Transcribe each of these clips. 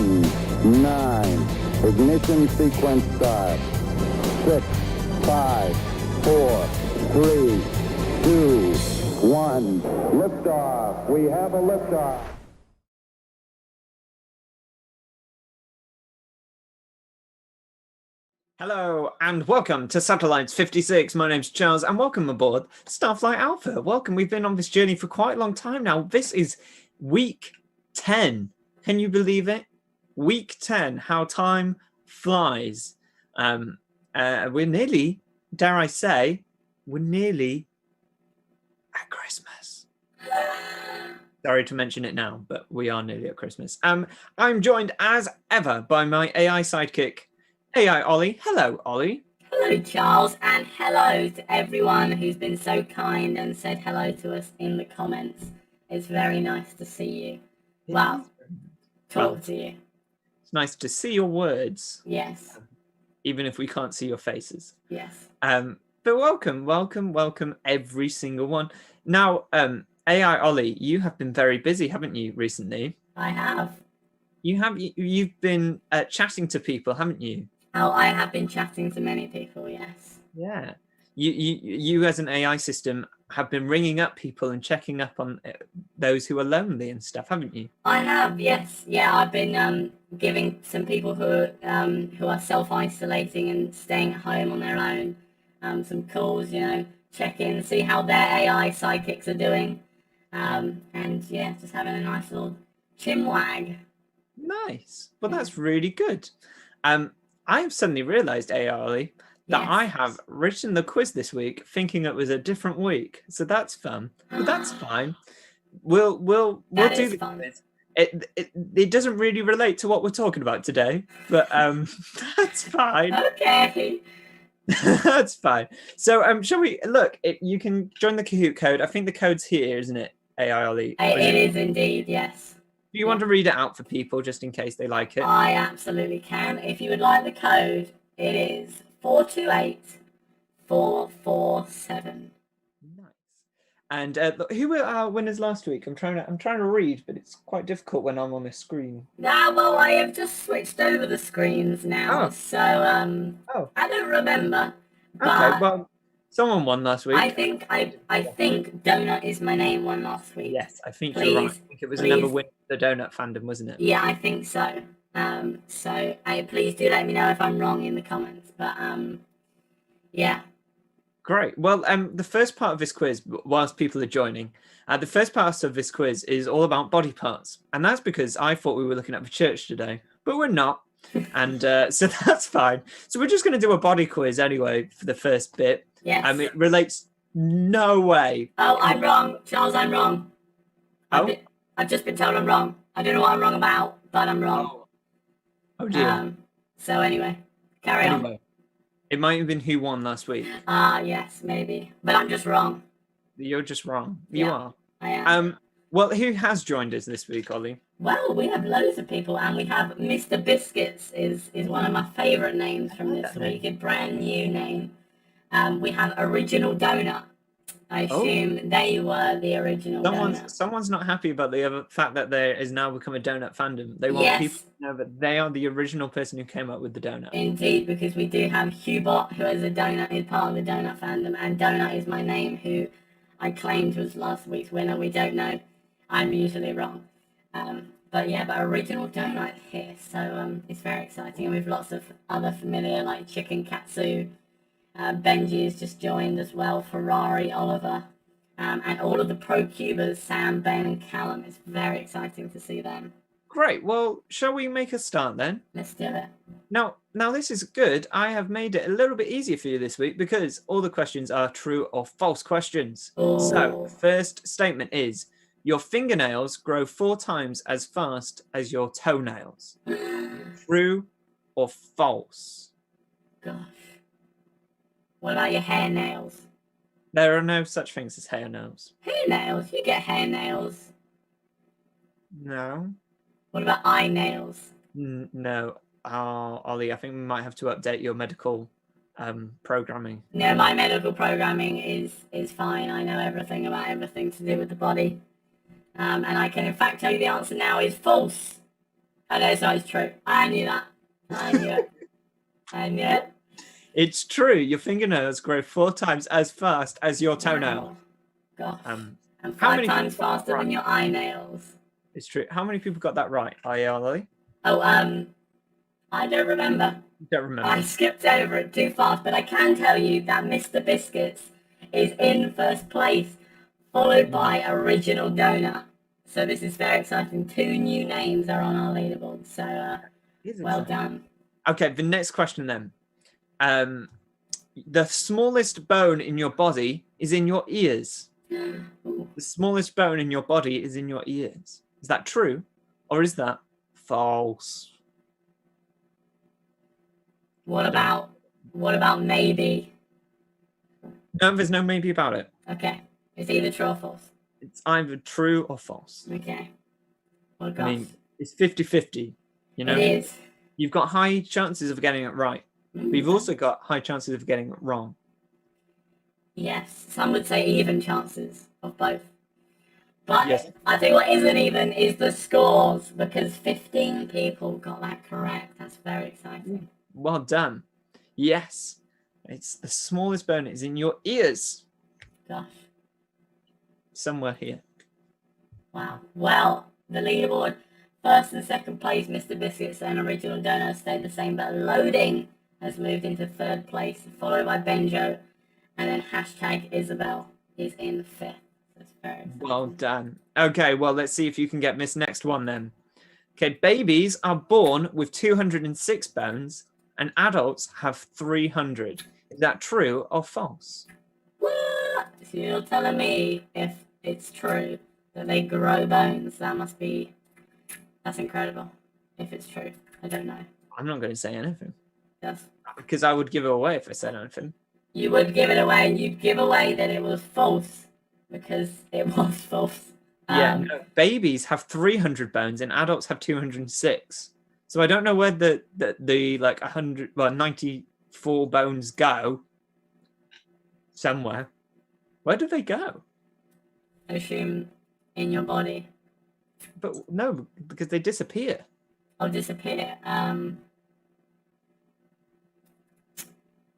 10, 9. Ignition sequence start. 6, 5, 4, 3, 2, 1. Liftoff. We have a liftoff. Hello and welcome to Satellites 56. My name's Charles and welcome aboard Starflight Alpha. Welcome. We've been on this journey for quite a long time now. This is week 10. Can you believe it? Week 10. How time flies. We're nearly, dare I say, we're nearly at Christmas. Sorry to mention it now, but we are nearly at Christmas. I'm joined as ever by my AI sidekick, AI Ollie. Hello, Ollie. Hello, Charles, and hello to everyone who's been so kind and said hello to us in the comments. It's very nice to see you. Wow. Talk to you. It's nice to see your words. Yes. Even if we can't see your faces. Yes. But welcome, every single one. Now, AI Ollie, you have been very busy, haven't you, recently? I have. You've been chatting to people, haven't you? Oh, I have been chatting to many people, yes. Yeah. You as an AI system have been ringing up people and checking up on those who are lonely and stuff, haven't you? I have, yes. Yeah, I've been giving some people who are self-isolating and staying at home on their own some calls, check in, see how their AI sidekicks are doing. And yeah, just having a nice little chinwag. Nice. Well, that's really good. I have suddenly realised, AI, that Yes. I have written the quiz this week thinking it was a different week. So that's fun. But that's fine. We'll do the quiz. It doesn't really relate to what we're talking about today, but that's fine. Okay. That's fine. So shall we look? You can join the Kahoot code. I think the code's here, isn't it, AI Ollie? It is indeed, yes. Do you want to read it out for people just in case they like it? I absolutely can. If you would like the code, it is 428447. Nice. And who were our winners last week? I'm trying to read, but it's quite difficult when I'm on a screen. Well, I have just switched over the screens now, so I don't remember. But Okay, well, someone won last week. I think Donut is my name won last week. Yes, I think you're right. I think it was another win for the Donut fandom, wasn't it? Yeah, I think so. So please do let me know if I'm wrong in the comments. But yeah. Great. Well, the first part of this quiz, whilst people are joining, the first part of this quiz is all about body parts, and that's because I thought we were looking at the church today, but we're not, and so that's fine. So we're just going to do a body quiz anyway for the first bit. Yes. It relates no way. Oh, I'm wrong, Charles. I'm wrong. I've just been told I'm wrong. I don't know what I'm wrong about, but I'm wrong. Oh dear. So anyway, carry on. It might have been who won last week. Yes, maybe. But I'm just wrong. You're just wrong. Yeah, you are. I am. Well, who has joined us this week, Ollie? Well, we have loads of people, and we have Mr. Biscuits is one of my favourite names from this week, a brand new name. We have Original Donut. I assume they were the original donut. Someone's not happy about the fact that there is now become a donut fandom. They want people to know that they are the original person who came up with the donut. Indeed, because we do have Hubot, who is a donut, is part of the donut fandom, and Donut is my name, who I claimed was last week's winner. We don't know. I'm usually wrong. But Original Donut here, so it's very exciting, and with lots of other familiar like Chicken Katsu. Benji has just joined as well, Ferrari, Oliver, and all of the pro cubers, Sam, Ben, and Callum. It's very exciting to see them. Great. Well, shall we make a start then? Let's do it. Now this is good. I have made it a little bit easier for you this week because all the questions are true or false questions. Ooh. So, first statement is, your fingernails grow 4 times as fast as your toenails. True or false? Gosh. What about your hair nails? There are no such things as hair nails. Hair nails? You get hair nails. No. What about eye nails? No. Ollie, I think we might have to update your medical programming. No, my medical programming is fine. I know everything about everything to do with the body. And I can in fact tell you the answer now is false. Okay, so it's true. I knew that. I knew it. I knew it. It's true. Your fingernails grow 4 times as fast as your toenail. Gosh. Um, And how 5 many times people got that faster than right? your eye nails. It's true. How many people got that right? Ollie? Oh, I don't remember. You don't remember. I skipped over it too fast, but I can tell you that Mr. Biscuits is in first place, followed by Original Donut. So this is very exciting. 2 new names are on our leaderboard. So It's well exciting. done. Okay, the next question then. The smallest bone in your body is in your ears. Ooh. The smallest bone in your body is in your ears. Is that true, or is that false? What about maybe? No, there's no maybe about it. Okay, it's either true or false. It's either true or false. Okay. Well, I gosh, mean, it's 50-50. You know, it is. you've got high chances of getting it right, but you've also got high chances of getting it wrong. Yes, some would say even chances of both. But Yes. I think what isn't even is the scores, because 15 people got that correct. That's very exciting. Well done. Yes, it's the smallest bone is in your ears, Gosh, somewhere here. wow. Well, the leaderboard, first and second place, Mr. Biscuits and Original Donut stayed the same, but Loading has moved into third place, followed by Benjo, and then hashtag Isabel is in fifth. That's very exciting. Well done. Okay, well, let's see if you can get this next one then. Okay, babies are born with 206 bones and adults have 300. Is that true or false? What? So you're telling me if it's true that they grow bones, that's incredible. If it's true, I don't know. I'm not going to say anything That's, because I would give it away if I said anything. you would give it away, and you'd give away that it was false because it was false. Yeah, no, babies have 300 bones and adults have 206. So I don't know where the like 94 bones go. Somewhere. Where do they go? I assume in your body. But no, because they disappear. Or disappear.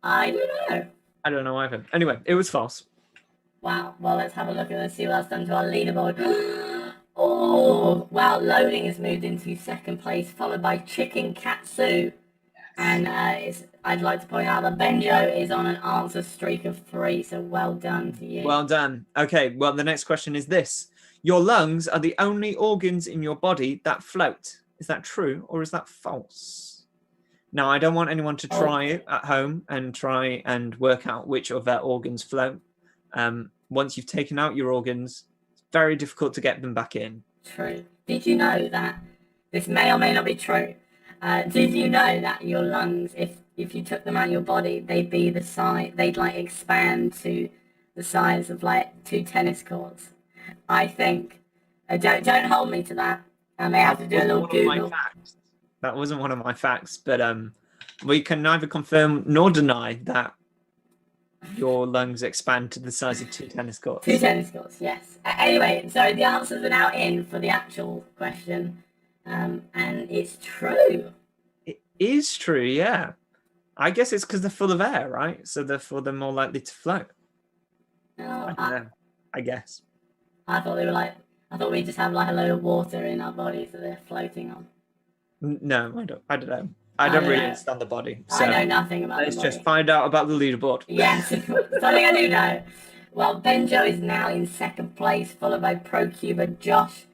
I don't know. I don't know either. Anyway, it was false. Wow. Well, let's have a look and see what else done to our leaderboard. Oh, wow. Loading has moved into second place, followed by Chicken Katsu. And I'd like to point out that Benjo is on an answer streak of 3, so well done to you. Well done. Okay, well, the next question is this. Your lungs are the only organs in your body that float. Is that true or is that false? Now, I don't want anyone to try it at home and try and work out which of their organs float. Once you've taken out your organs, it's very difficult to get them back in. True. Did you know that this may or may not be true? Did you know that your lungs, if you took them out of your body, they'd be the size, they'd like expand to the size of like 2 tennis courts? I think. Don't hold me to that. I may have to do a little Google. That wasn't one of my facts, but we can neither confirm nor deny that your lungs expand to the size of 2 tennis courts. 2 tennis courts, yes. Anyway, so the answers are now in for the actual question. And it's true. It is true, yeah. I guess it's because they're full of air, right? So therefore they're more likely to float. Oh, I guess. I thought we just have like a load of water in our bodies that they're floating on. No, I don't know. I don't really understand the body. So I know nothing about let's the body. just find out about the leaderboard. Yes, something I do know. Well, Benjo is now in second place, followed by ProCuber Josh,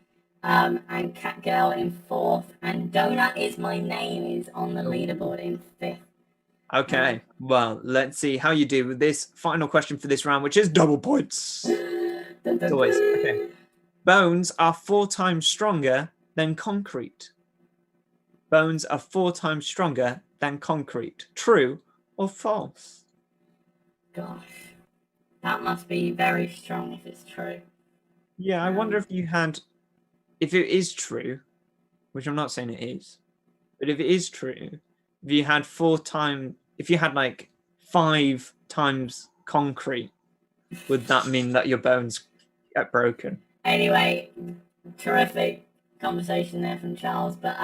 and Catgirl in fourth, and Donut is my name is on the leaderboard in fifth. Okay, well, let's see how you do with this final question for this round, which is double points. Always. Okay. Bones are 4 times stronger than concrete. Bones are 4 times stronger than concrete. True or false? Gosh, that must be very strong if it's true. Yeah, I wonder if it is true, which I'm not saying it is, but if it is true, if you had like 5 times concrete, would that mean that your bones get broken? Anyway, terrific. conversation there from Charles, but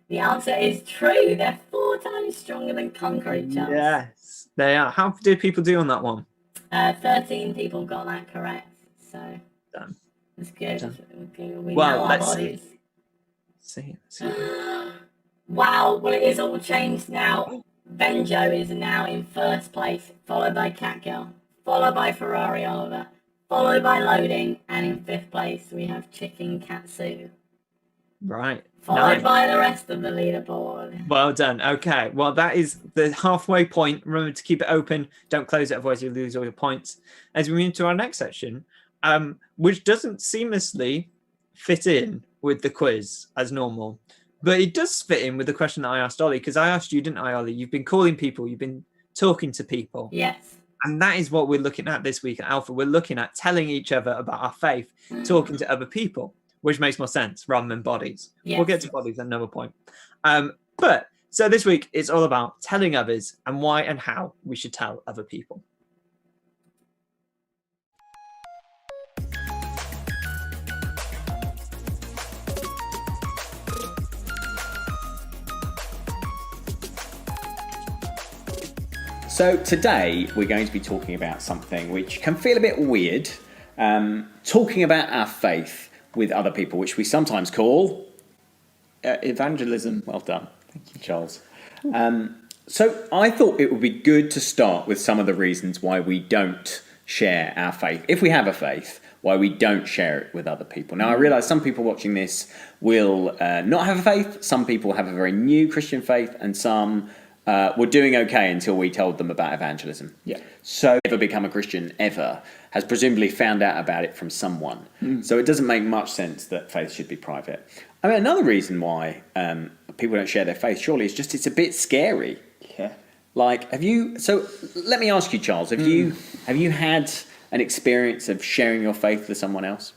the answer is true. They're 4 times stronger than concrete, Charles. Yes, they are. How did people do on that one? 13 people got that correct, so Done. that's good. Done. We Well, know our let's bodies. See. Wow, well, it is all changed now. Benjo is now in first place, followed by Catgirl, followed by Ferrari Oliver, followed by Loading, and in 5th place we have Chicken Katsu, Right. followed Nice. by the rest of the leaderboard. Well done. Okay. Well, that is the halfway point. Remember to keep it open. Don't close it, otherwise you lose all your points. As we move to our next section, which doesn't seamlessly fit in with the quiz as normal, but it does fit in with the question that I asked Ollie, because I asked you, didn't I, Ollie? You've been calling people, you've been talking to people. Yes. And that is what we're looking at this week at Alpha. We're looking at telling each other about our faith, talking to other people, which makes more sense rather than bodies. Yes. We'll get to bodies at another point. So this week it's all about telling others and why and how we should tell other people. So today we're going to be talking about something which can feel a bit weird, talking about our faith with other people, which we sometimes call evangelism. Well done. Thank you, Charles. So I thought it would be good to start with some of the reasons why we don't share our faith. If we have a faith, why we don't share it with other people. Now, I realise some people watching this will not have a faith. Some people have a very new Christian faith, and some were doing okay until we told them about evangelism. Yeah. So never become a Christian ever has presumably found out about it from someone. So it doesn't make much sense that faith should be private. I mean, another reason why people don't share their faith, surely, is just it's a bit scary. Yeah. Like, so let me ask you, Charles, have you had an experience of sharing your faith with someone else?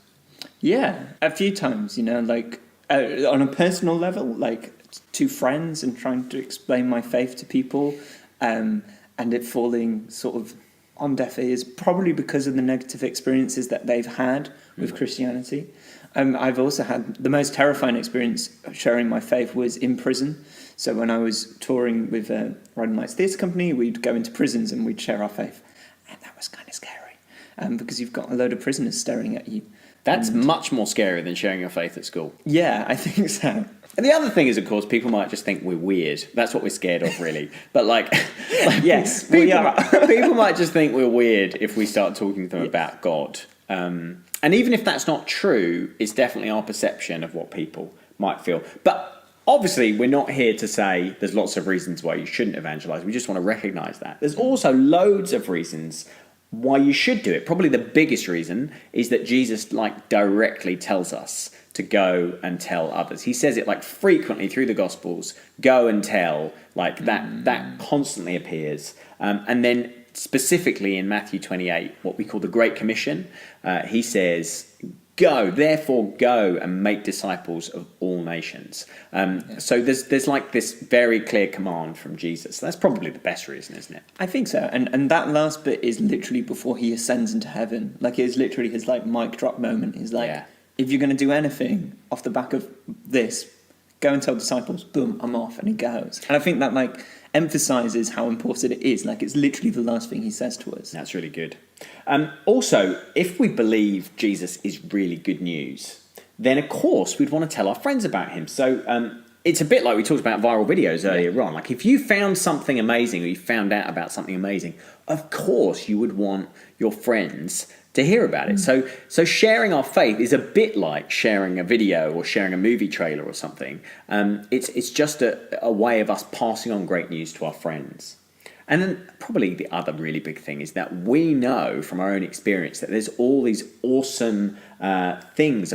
Yeah, a few times, like on a personal level, like to friends and trying to explain my faith to people, and it falling sort of on deaf ears, probably because of the negative experiences that they've had with Christianity. I've also had the most terrifying experience of sharing my faith was in prison. So when I was touring with Riding Lights Theatre Company, we'd go into prisons and we'd share our faith. And that was kind of scary, because you've got a load of prisoners staring at you. That's much more scary than sharing your faith at school. Yeah, I think so. And the other thing is, of course, people might just think we're weird. That's what we're scared of, really. But Yes, we are. People might just think we're weird if we start talking to them about God. And even if that's not true, it's definitely our perception of what people might feel. But obviously, we're not here to say there's lots of reasons why you shouldn't evangelize. We just want to recognize that. There's also loads of reasons why you should do it. Probably the biggest reason is that Jesus directly tells us to go and tell others. He says it frequently through the Gospels. Go and tell, that constantly appears. And then specifically in Matthew 28, what we call the Great Commission, he says, go, therefore go and make disciples of all nations. So there's this very clear command from Jesus. That's probably the best reason, isn't it? I think so. And that last bit is literally before he ascends into heaven. It is literally his mic drop moment. He's if you're going to do anything off the back of this, go and tell disciples, boom, I'm off. And he goes. And I think that emphasizes how important it is. It's literally the last thing he says to us. That's really good. Also, if we believe Jesus is really good news, then of course we'd want to tell our friends about him. So it's a bit like we talked about viral videos earlier on. If you found something amazing or you found out about something amazing, of course you would want your friends to hear about it. So sharing our faith is a bit like sharing a video or sharing a movie trailer or something. It's just a way of us passing on great news to our friends. And then probably the other really big thing is that we know from our own experience that there's all these awesome things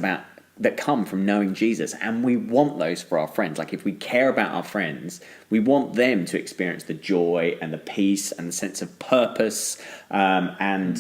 that come from knowing Jesus, and we want those for our friends. If we care about our friends, we want them to experience the joy and the peace and the sense of purpose, and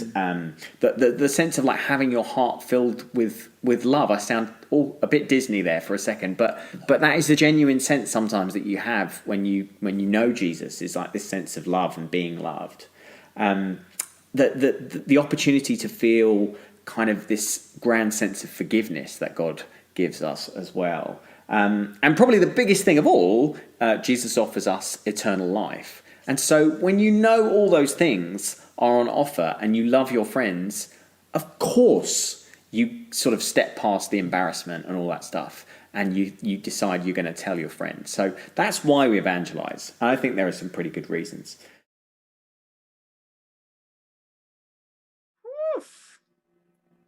the sense of having your heart filled with love. I sound all a bit Disney there for a second, but that is the genuine sense sometimes that you have when you know Jesus, is this sense of love and being loved. The opportunity to feel kind of this grand sense of forgiveness that God gives us as well. And probably the biggest thing of all, Jesus offers us eternal life. And so when you know all those things are on offer and you love your friends, of course you sort of step past the embarrassment and all that stuff, and you decide you're going to tell your friends. So that's why we evangelize. And I think there are some pretty good reasons. Oof.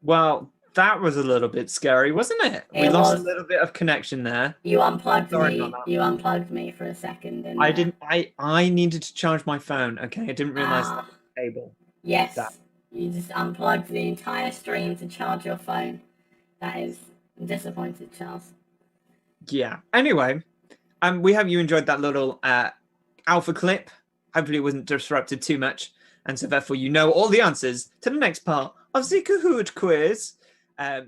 Well, that was a little bit scary, wasn't it? We It lost was. a little bit of connection there. You unplugged Sorry me. about that. You unplugged me for a second. And, I didn't. I needed to charge my phone. Okay, I didn't realize that was the cable. Yes. That. You just unplugged the entire stream to charge your phone. That is disappointed, Charles. Yeah. Anyway, we hope you enjoyed that little alpha clip. Hopefully, it wasn't disrupted too much, and so therefore you know all the answers to the next part of the Kahoot quiz. So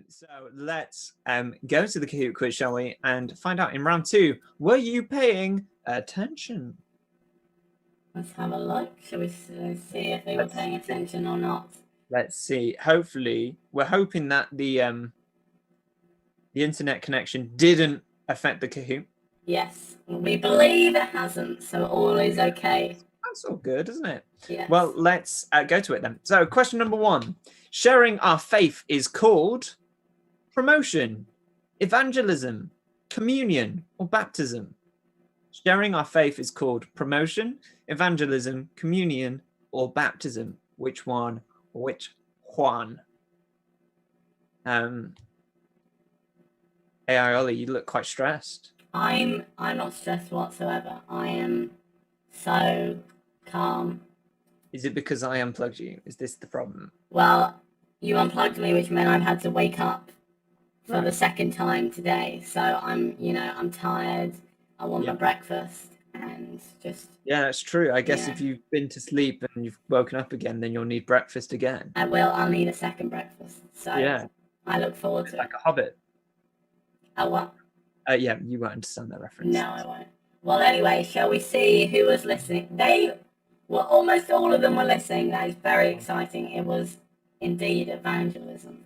let's go to the Kahoot quiz, shall we, and find out in round 2. Were you paying attention? Let's have a look. Shall we see if they were paying attention or not? Let's see. Hopefully, we're hoping that the internet connection didn't affect the Kahoot. Yes. We believe it hasn't, so all is okay. That's all good, isn't it? Yes. Well, let's go to it then. So, question number 1. Sharing our faith is called promotion, evangelism, communion, or baptism. Sharing our faith is called promotion, evangelism, communion, or baptism. Which one? Which one? AI Ollie, you look quite stressed. I'm not stressed whatsoever. I am so calm. Is it because I unplugged you? Is this the problem? Well, you unplugged me, which meant I've had to wake up for the second time today. So I'm tired. I want my breakfast and just. Yeah, that's true. I guess Yeah. if you've been to sleep and you've woken up again, then you'll need breakfast again. I'll need a second breakfast. So Yeah. I look forward to it. Like a hobbit. Oh, what? Yeah, you won't understand that reference. No, I won't. Well, anyway, shall we see who was listening? Almost all of them were listening. That is very exciting. It was indeed evangelism.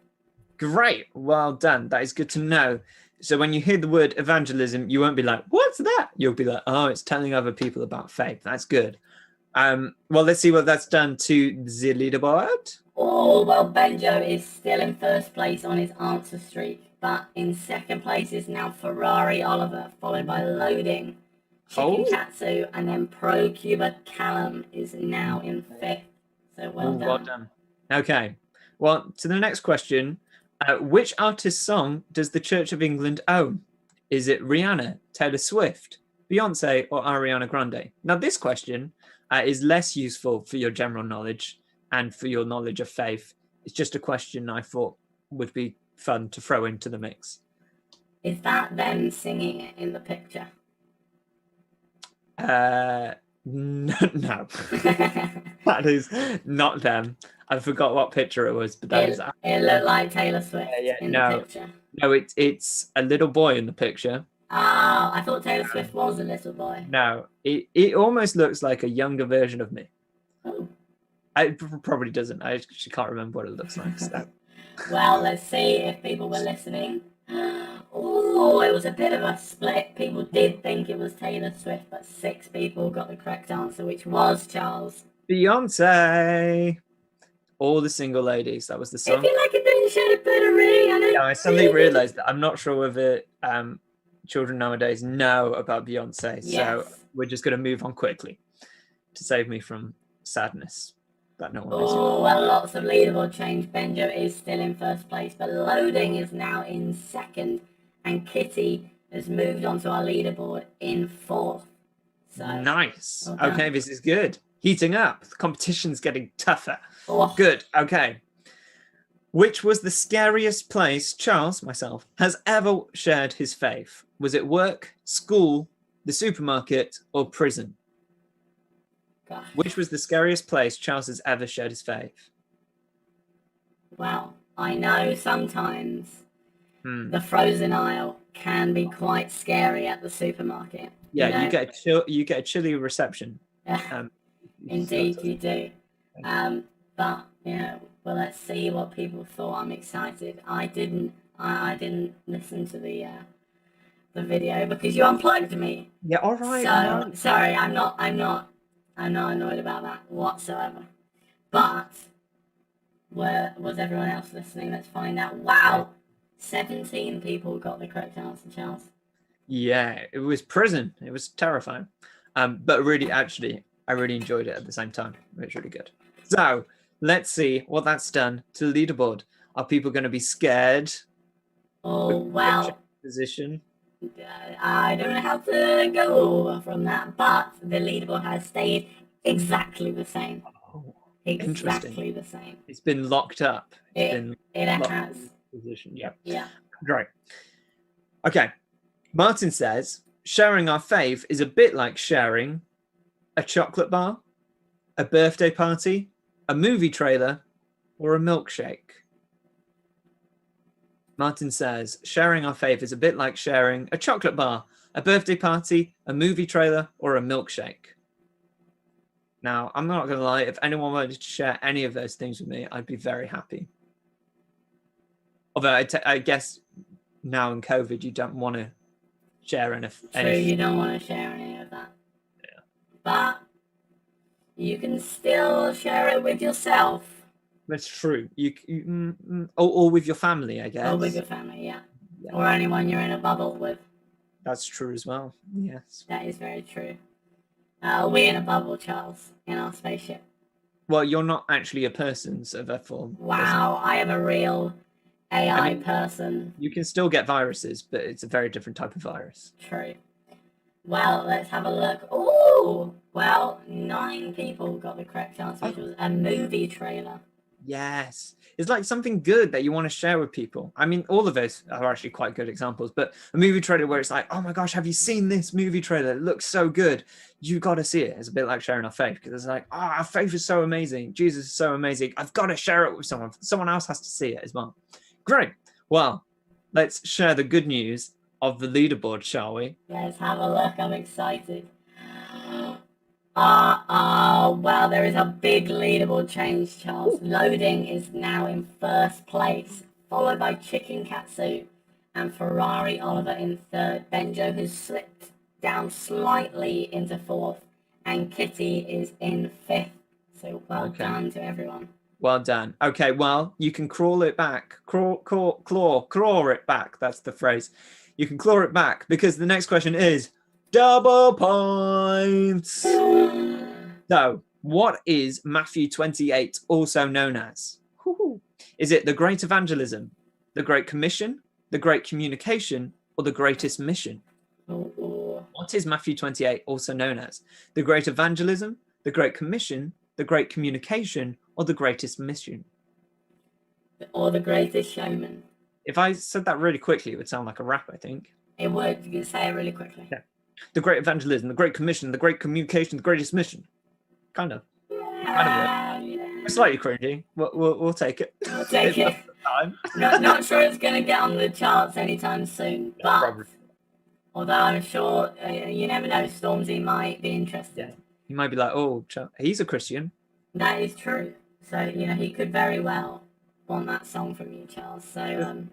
Great. Well done. That is good to know. So when you hear the word evangelism, you won't be like, what's that? You'll be like, oh, it's telling other people about faith. That's good. Well, let's see what that's done to the leaderboard. Oh, well, Benjo is still in first place on his answer streak. But in second place is now Ferrari Oliver, followed by Loading, Chicken Katsu, and then Pro Cuba Callum is now in 5th. So well done. Okay. Well, to the next question. Which artist's song does the Church of England own? Is it Rihanna, Taylor Swift, Beyonce, or Ariana Grande? Now, this question is less useful for your general knowledge and for your knowledge of faith. It's just a question I thought would be fun to throw into the mix. Is that them singing it in the picture? No. That is not them. I forgot what picture it was, but that is. It looked like Taylor Swift in the picture. No, it's a little boy in the picture. Oh, I thought Taylor Swift was a little boy. No, it almost looks like a younger version of me. Oh. It probably doesn't. I actually can't remember what it looks like. So. Well, let's see if people were listening. Oh, it was a bit of a split. People did think it was Taylor Swift, but 6 people got the correct answer, which was Charles. Beyonce. All the single ladies. That was the song. If you like it, then you should put a ring on it. Yeah, I suddenly realised that I'm not sure whether children nowadays know about Beyonce. Yes. So we're just going to move on quickly to save me from sadness. That no one knows. Oh, well, lots of leaderboard change. Benjo is still in first place, but Loading is now in 2nd, and Kitty has moved onto our leaderboard in 4th. So, Nice. well done. Okay, this is good. Heating up. The competition's getting tougher. Oh. Good. Okay. Which was the scariest place Charles, myself, has ever shared his faith? Was it work, school, the supermarket, or prison? Gosh. Which was the scariest place Charles has ever shared his faith? Well, I know sometimes Hmm. the frozen aisle can be quite scary at the supermarket. Yeah, know? you get a chilly reception. Indeed, you do. But well, let's see what people thought. I'm excited. I I didn't listen to the video because you unplugged me. Yeah, all right. So all right. sorry, I'm not annoyed about that whatsoever. But where was everyone else listening? Let's find out. Wow, 17 people got the correct answer, Charles. Yeah, it was prison. It was terrifying. But really, actually, I really enjoyed it at the same time. It was really good. So let's see what that's done to the leaderboard. Are people going to be scared? Oh well, Position. I don't know how to go from that, but the leaderboard has stayed exactly the same. Oh, Exactly the same. it's been locked up. It's been It locked has. in position. Yeah. Yeah. Right. Okay. Martin says sharing our fave is a bit like sharing a chocolate bar, a birthday party, a movie trailer, or a milkshake. Martin says sharing our fave is a bit like sharing a chocolate bar, a birthday party, a movie trailer, or a milkshake. Now, I'm not going to lie, if anyone wanted to share any of those things with me, I'd be very happy. Although I guess now in COVID, you don't want to share True, any. you don't want to share any of that. Yeah. But you can still share it with yourself. That's true. Or with your family, I guess. Or with your family, yeah. Or anyone you're in a bubble with. That's true as well. Yes. That is very true. We're in a bubble, Charles, in our spaceship. Well, you're not actually a person, so therefore. Wow, I am a real AI person. You can still get viruses, but it's a very different type of virus. True. Well, let's have a look. Oh, well, 9 people got the correct answer, which was a movie trailer. Yes. It's like something good that you want to share with people. I mean, all of those are actually quite good examples, but a movie trailer where it's like, oh my gosh, have you seen this movie trailer? It looks so good. You got to see it. It's a bit like sharing our faith because it's like, oh, our faith is so amazing. Jesus is so amazing. I've got to share it with someone. Someone else has to see it as well. Great. Well, let's share the good news of the leaderboard, shall we? Let's have a look. I'm excited. Well, there is a big leaderboard change, Charles. Loading is now in first place, followed by Chicken Katsu and Ferrari Oliver in third. Benjo has slipped down slightly into fourth, and Kitty is in fifth. So well done to everyone. Well done. Okay, well, you can crawl it back. Claw it back. That's the phrase. You can claw it back because the next question is double points. So, what is Matthew 28 also known as? Is it the Great Evangelism, the Great Commission, the Great Communication, or the Greatest Mission? What is Matthew 28 also known as? The Great Evangelism, the Great Commission, the Great Communication, or the Greatest Mission? Or the Greatest Showman. If I said that really quickly, it would sound like a rap, I think. It would. You can say it really quickly. Yeah. The Great Evangelism, the Great Commission, the Great Communication, the Greatest Mission. Kind of. Yeah. It's slightly cringy. We'll take it. We'll take it. Not sure it's going to get on the charts anytime soon, but probably. Although I'm sure, you never know, Stormzy might be interested. Yeah. He might be like, oh, he's a Christian. That is true. So, he could very well want that song from you, Charles. So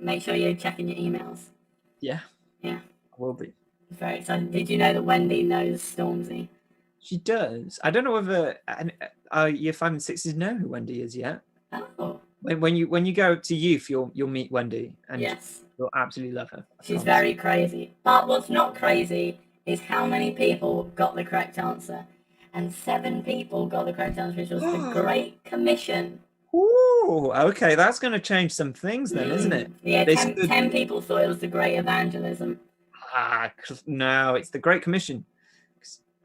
make sure you're checking your emails. Yeah. Yeah. I will be. Very excited. Did you know that Wendy knows Stormzy? She does. I don't know whether year 5 and 6s know who Wendy is yet. Oh. When you go to youth, you'll meet Wendy, and yes, you'll absolutely love her. She's very crazy. But what's not crazy is how many people got the correct answer, and 7 people got the correct answer, which was the Great Commission. Ooh, okay, that's going to change some things then, isn't it? Yeah, 10 people thought it was the Great Evangelism. No, it's the Great Commission.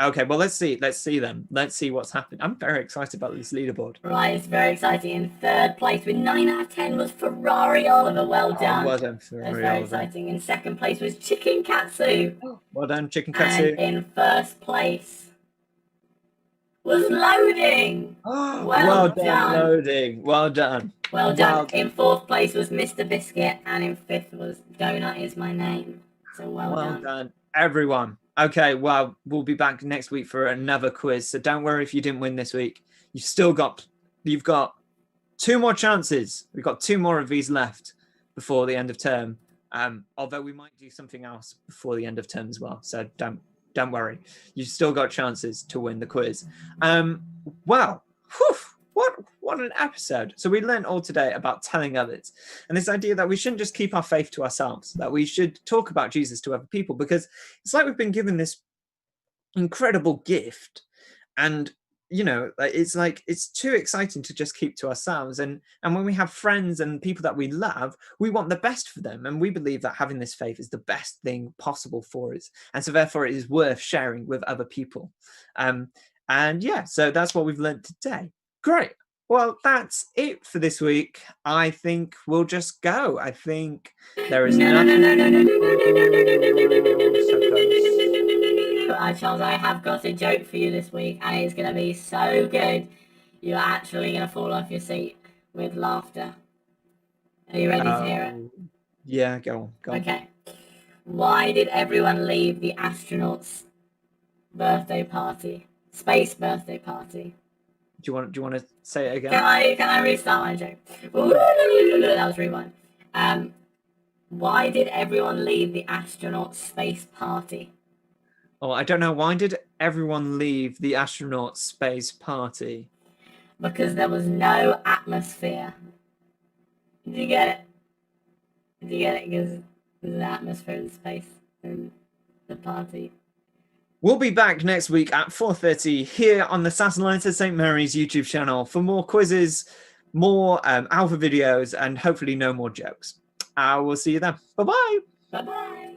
Okay, well, let's see then. Let's see what's happened. I'm very excited about this leaderboard. Right, it's very exciting. In third place with 9 out of 10 was Ferrari Oliver. Well done. Well done, Ferrari That's very Oliver. exciting. In second place was Chicken Katsu. Well done, Chicken Katsu. And in first place was Loading. Well done, Loading. Well done. Well done. In fourth place was Mr. Biscuit, and in fifth was Donut Is My Name. So well done, everyone. Okay, well, we'll be back next week for another quiz. So don't worry if you didn't win this week. You've got 2 more chances. We've got 2 more of these left. before the end of term. Although we might do something else before the end of term as well. So don't worry. You've still got chances to win the quiz. Well, whew, what an episode. So we learned all today about telling others, and this idea that we shouldn't just keep our faith to ourselves, that we should talk about Jesus to other people, because it's like we've been given this incredible gift, and it's like it's too exciting to just keep to ourselves, and when we have friends and people that we love, we want the best for them, and we believe that having this faith is the best thing possible for us, and so therefore it is worth sharing with other people. And yeah, so that's what we've learned today. Great. Well, that's it for this week. I think we'll just go. I think there is nothing. Charles, I have got a joke for you this week, and it's going to be so good, you're actually going to fall off your seat with laughter. Are you ready to hear it? Yeah, go on. Okay. Why did everyone leave the astronauts' birthday party? Space birthday party. Do you want to say it again? Can I restart my joke? That was rewind. Why did everyone leave the astronauts' space party? Oh, I don't know. Why did everyone leave the astronaut space party? Because there was no atmosphere. Did you get it? Because there's an atmosphere in space in the party. We'll be back next week at 4:30 here on the Satellites of St. Mary's YouTube channel for more quizzes, more alpha videos, and hopefully no more jokes. We'll see you then. Bye-bye. Bye-bye.